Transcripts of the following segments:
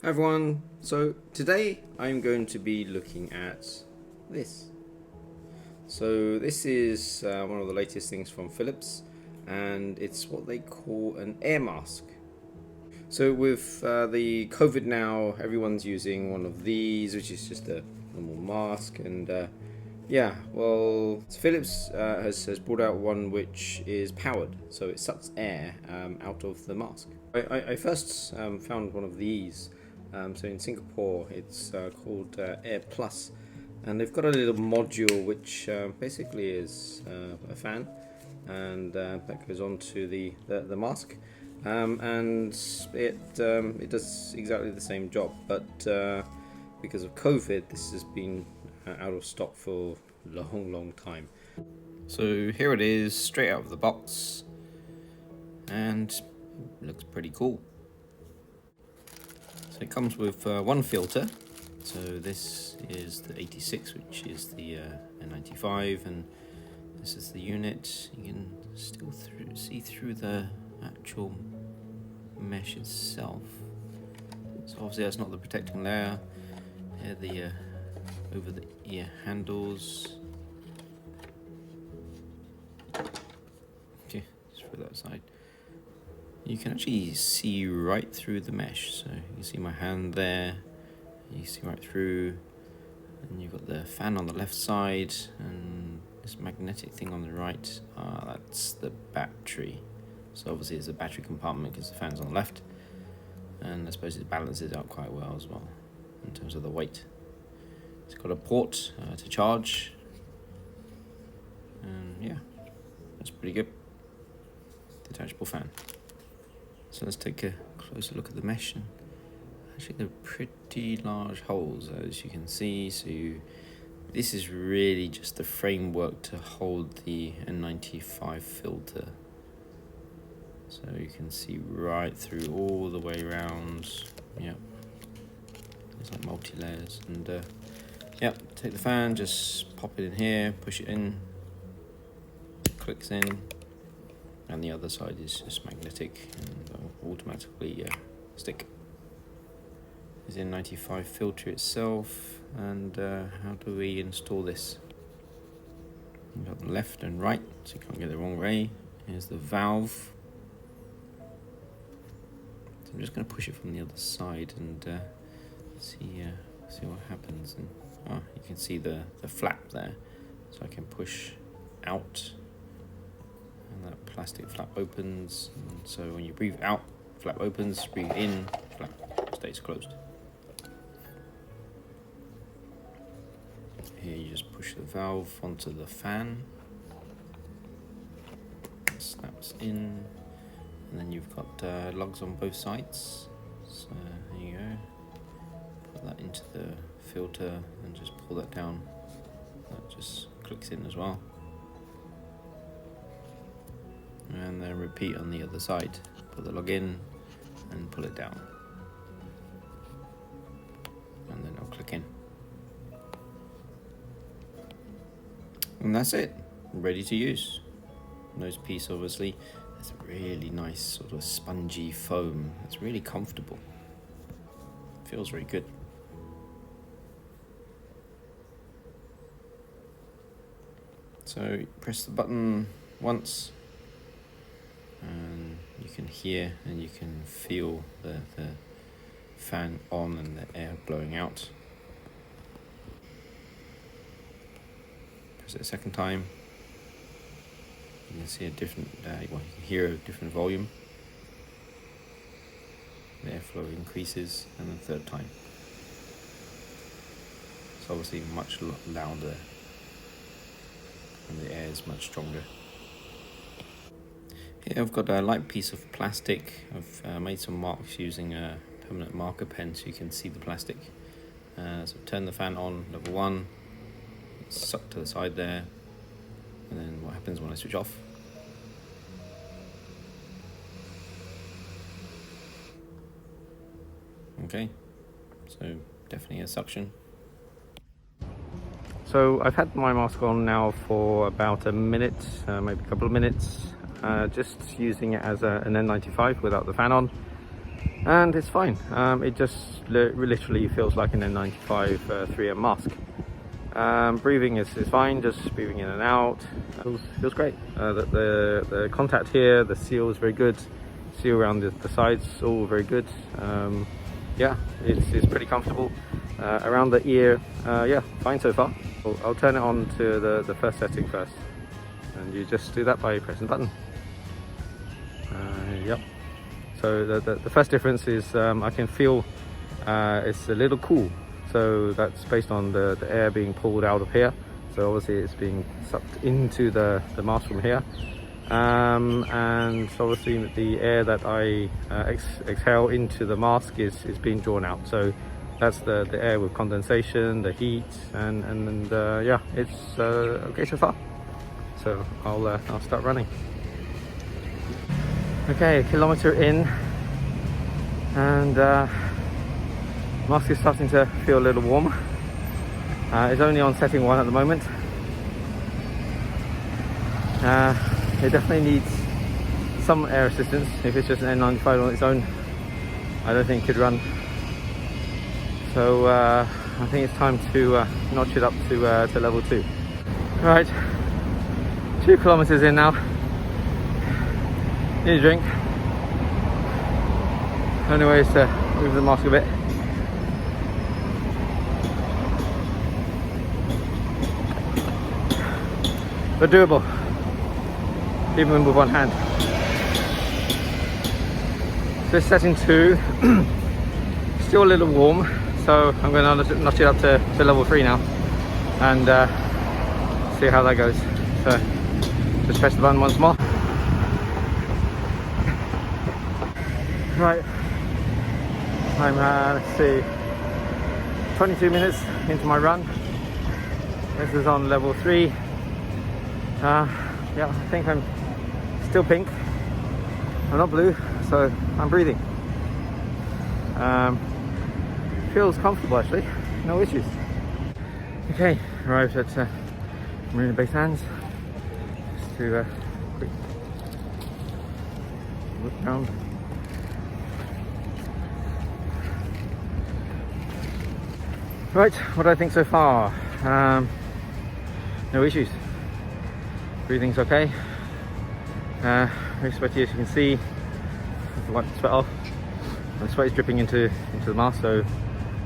Hi everyone, so today I'm going to be looking at this. So this is one of the latest things from Philips, and it's what they call an air mask. So with the COVID now, everyone's using one of these, which is just a normal mask, and yeah, well, Philips has brought out one which is powered, so it sucks air out of the mask. I first found one of these. So in Singapore, it's called Air Plus, and they've got a little module which basically is a fan, and that goes onto the mask, and it does exactly the same job. But because of COVID, this has been out of stock for a long time. So here it is, straight out of the box, and looks pretty cool. So it comes with one filter. So this is the 86, which is the N95, and this is the unit. You can still see through the actual mesh itself. So obviously that's not the protecting layer. Here the over the ear handles. Okay, just put that aside. You can actually see right through the mesh, so you can see my hand there, you see right through, and you've got the fan on the left side, and this magnetic thing on the right, that's the battery. So obviously it's a battery compartment because the fan's on the left, and I suppose it balances out quite well as well, in terms of the weight. It's got a port to charge, and yeah, that's pretty good. Detachable fan. So let's take a closer look at the mesh, and actually they're pretty large holes, as you can see. So this is really just the framework to hold the N95 filter. So you can see right through all the way around. Yep, it's like multi-layers, and yep, take the fan, just pop it in here, push it in, clicks in. And the other side is just magnetic and will automatically stick. Is the N95 filter itself, and how do we install this? We've got the left and right, so you can't get the wrong way. Here's the valve. So I'm just going to push it from the other side and see what happens. And you can see the flap there, so I can push out. And that plastic flap opens, and so when you breathe out, flap opens, breathe in, flap stays closed. Here you just push the valve onto the fan, it snaps in, and then you've got lugs on both sides. So there you go, put that into the filter and just pull that down, that just clicks in as well. And then repeat on the other side. Put the lug in and pull it down, and then it'll click in. And that's it, ready to use. Nose piece, obviously. It's a really nice sort of spongy foam. It's really comfortable. Feels very good. So press the button once, and you can hear and you can feel the fan on and the air blowing out. Press it a second time, you can see a different, you can hear a different volume. The airflow increases, and the third time it's obviously much louder and the air is much stronger. Here I've got a light piece of plastic. I've made some marks using a permanent marker pen so you can see the plastic. So turn the fan on, level 1, suck to the side there, and then what happens when I switch off? Okay, so definitely a suction. So I've had my mask on now for about a minute, maybe a couple of minutes, just using it as an N95 without the fan on. and it's fine. It just literally feels like an N95 3M mask. Breathing is fine, just breathing in and out. Feels great. The contact here, the seal is very good. Seal around the sides, all very good. Yeah, it's pretty comfortable. Around the ear, yeah, fine so far. I'll turn it on to the first setting first, and you just do that by pressing the button. Yep. So the first difference is I can feel it's a little cool. So that's based on the air being pulled out of here. So obviously it's being sucked into the mask from here. And obviously the air that I exhale into the mask is being drawn out. So that's the air with condensation, the heat, and yeah, it's okay so far. So I'll start running. Okay, a kilometer in, and mask is starting to feel a little warm. It's only on setting 1 at the moment. It definitely needs some air assistance. If it's just an N95 on its own, I don't think it could run. So I think it's time to notch it up to level 2. Right, 2 kilometers in now. Need a drink. Only way is to move the mask a bit. But doable, even with one hand. So setting 2, still a little warm, so I'm going to notch it up to level 3 now, and see how that goes. So just press the button once more. Right, I'm let's see, 22 minutes into my run. This is on level 3. Yeah, I think I'm still pink. I'm not blue, so I'm breathing. Feels comfortable actually, no issues. Okay, arrived at Marina Bay Sands. Just do a quick look around. Right, what do I think so far? No issues. Breathing's okay. Very sweaty as you can see. Wipe the sweat off. The sweat is dripping into the mask, so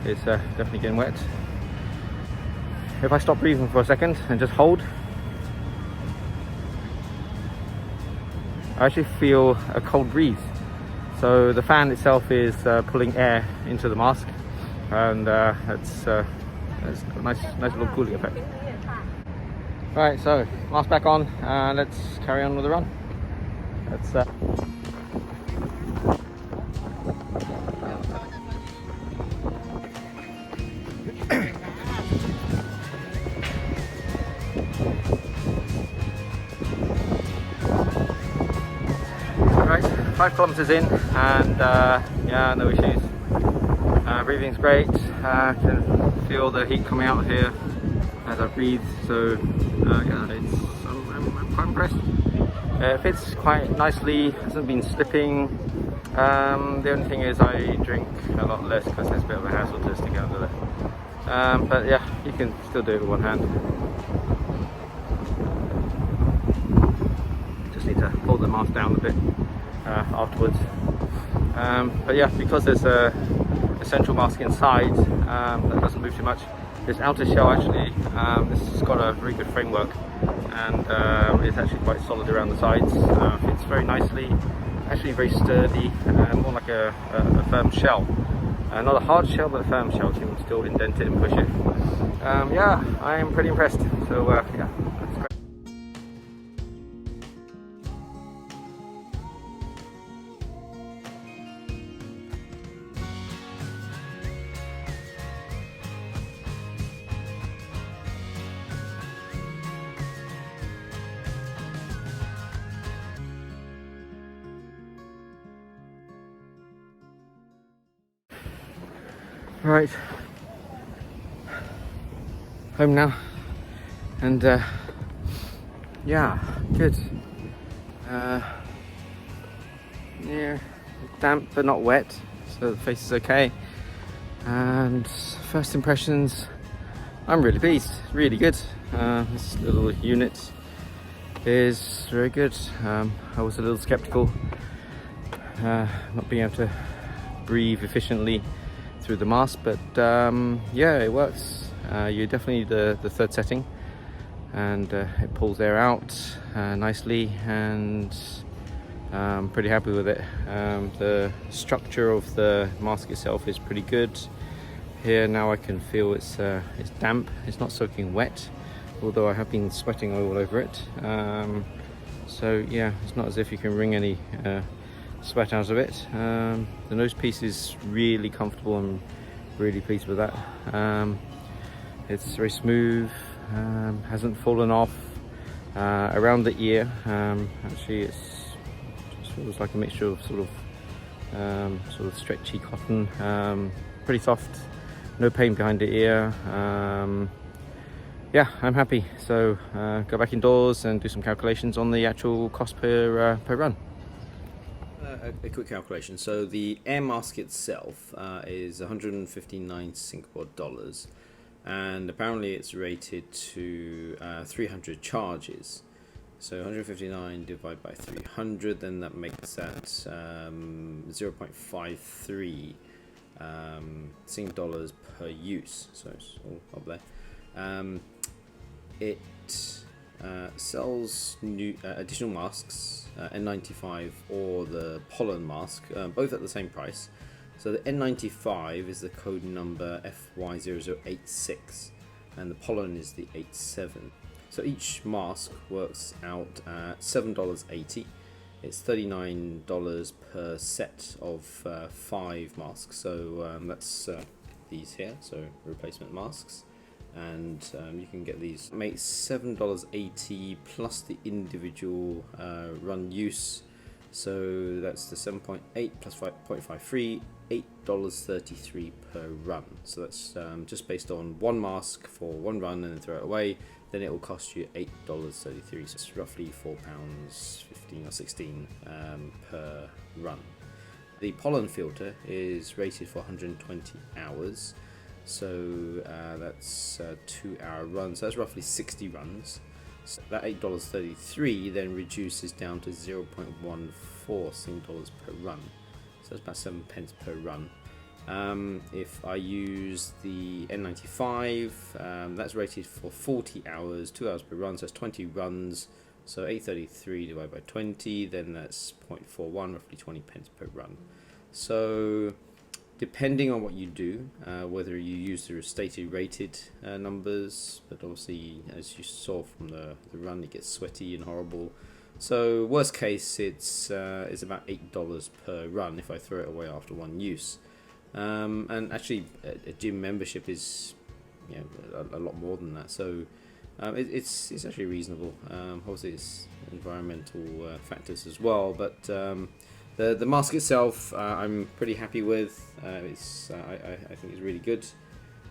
it's definitely getting wet. If I stop breathing for a second and just hold, I actually feel a cold breeze. So the fan itself is pulling air into the mask, and it's a nice little cooling effect. Right, so mask back on, let's carry on with the run. Let's right, 5 kilometers in, and yeah, no issues. Breathing's great. Can feel the heat coming out here as I breathe, so yeah, I'm quite impressed. It fits quite nicely, hasn't been slipping. The only thing is I drink a lot less because there's a bit of a hassle to stick under there. But yeah, you can still do it with one hand. Just need to pull the mask down a bit afterwards. But yeah, because there's a central mask inside that doesn't move too much. This outer shell actually, this has got a very good framework, and it's actually quite solid around the sides. Fits very nicely, actually very sturdy, more like a firm shell. Not a hard shell, but a firm shell, so you can still indent it and push it. Yeah, I'm pretty impressed. So yeah, that's great. Right, home now, and yeah, good. Yeah, damp but not wet, so the face is okay. And first impressions, I'm really pleased, really good. This little unit is very good. I was a little skeptical, not being able to breathe efficiently through the mask, but yeah, it works. You definitely need the third setting, and it pulls air out nicely, and I'm pretty happy with it. The structure of the mask itself is pretty good. Here now I can feel it's damp, it's not soaking wet, although I have been sweating all over it. So yeah, it's not as if you can wring any sweat out of it. The nose piece is really comfortable. I'm really pleased with that. It's very smooth, hasn't fallen off. Around the ear, actually it just feels like a mixture of sort of stretchy cotton, pretty soft, no pain behind the ear. Yeah, I'm happy. So go back indoors and do some calculations on the actual cost per run. A quick calculation. So the air mask itself is 159 Singapore dollars, and apparently it's rated to 300 charges. So 159 divided by 300, then that makes that 0.53 Sing dollars per use. So it's all up there. It sells new additional masks, N95 or the pollen mask, both at the same price. So the N95 is the code number FY0086, and the pollen is the 87. So each mask works out at $7.80. It's $39 per set of 5 masks. So that's these here, so replacement masks. And you can get these. Makes $7.80 plus the individual run use. So that's the 7.8 plus 5.53, $8.33 per run. So that's just based on one mask for one run and then throw it away. Then it will cost you $8.33. So it's roughly £4.15 or 16 per run. The pollen filter is rated for 120 hours. So that's a 2-hour run, so that's roughly 60 runs. So that $8.33 then reduces down to 0.14 Sing dollars per run. So that's about 7 pence per run. If I use the N95, that's rated for 40 hours, 2 hours per run, so that's 20 runs. So 8.33 divided by 20, then that's 0.41, roughly 20 pence per run. So depending on what you do, whether you use the stated rated numbers, but obviously as you saw from the run, it gets sweaty and horrible. So worst case, it's about $8 per run if I throw it away after one use. And actually a gym membership is a lot more than that. So it's actually reasonable. Obviously it's environmental factors as well, but the mask itself, I'm pretty happy with. I think it's really good,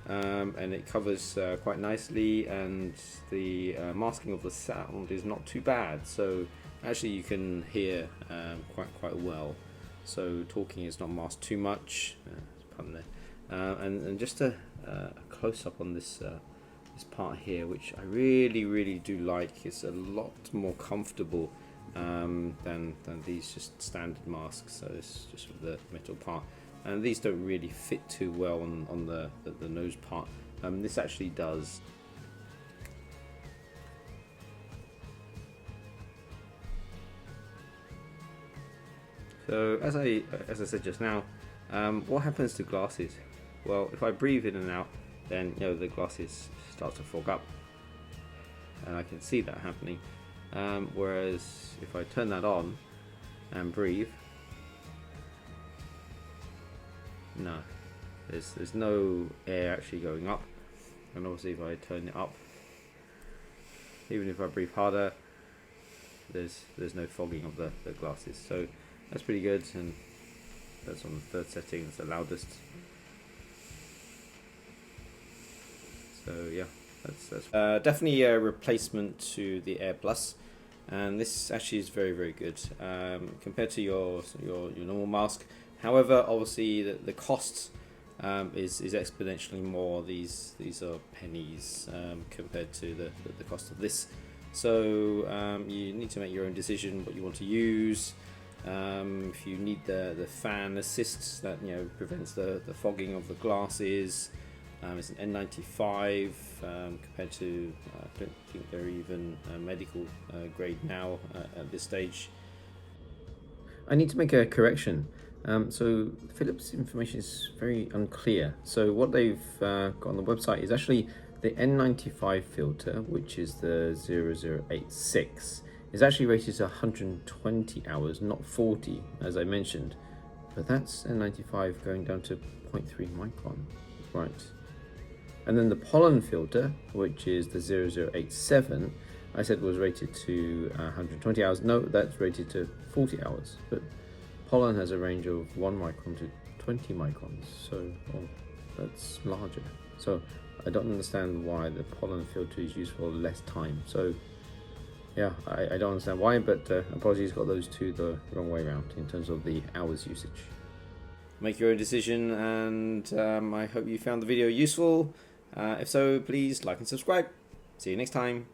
and it covers quite nicely, and the masking of the sound is not too bad. So actually, you can hear quite well. So talking is not masked too much. Pun there. And just a close up on this part here, which I really do like. It's a lot more comfortable than these just standard masks. So it's just with the metal part, and these don't really fit too well on the nose part. This actually does. So as I said just now, what happens to glasses? Well, if I breathe in and out, then the glasses start to fog up, and I can see that happening. Whereas if I turn that on and breathe, no, there's no air actually going up. And obviously if I turn it up, even if I breathe harder, there's no fogging of the glasses. So that's pretty good, and that's on the third setting. It's the loudest. So yeah, that's definitely a replacement to the Air Plus, and this actually is very good compared to your normal mask. However, obviously the cost is exponentially more. These are pennies compared to the cost of this. So you need to make your own decision what you want to use. If you need the fan assist that prevents the fogging of the glasses, it's an N95 compared to I don't think they're even medical grade now at this stage. I need to make a correction. So Philips information is very unclear. So what they've got on the website is actually the N95 filter, which is the 0086, is actually rated to 120 hours, not 40, as I mentioned. But that's N95 going down to 0.3 micron, right? And then the pollen filter, which is the 0087, I said was rated to 120 hours. No, that's rated to 40 hours. But pollen has a range of 1 micron to 20 microns, so that's larger. So I don't understand why the pollen filter is used for less time. So yeah, I don't understand why, but apologies, got those two the wrong way around in terms of the hours usage. Make your own decision, and I hope you found the video useful. If so, please like and subscribe. See you next time.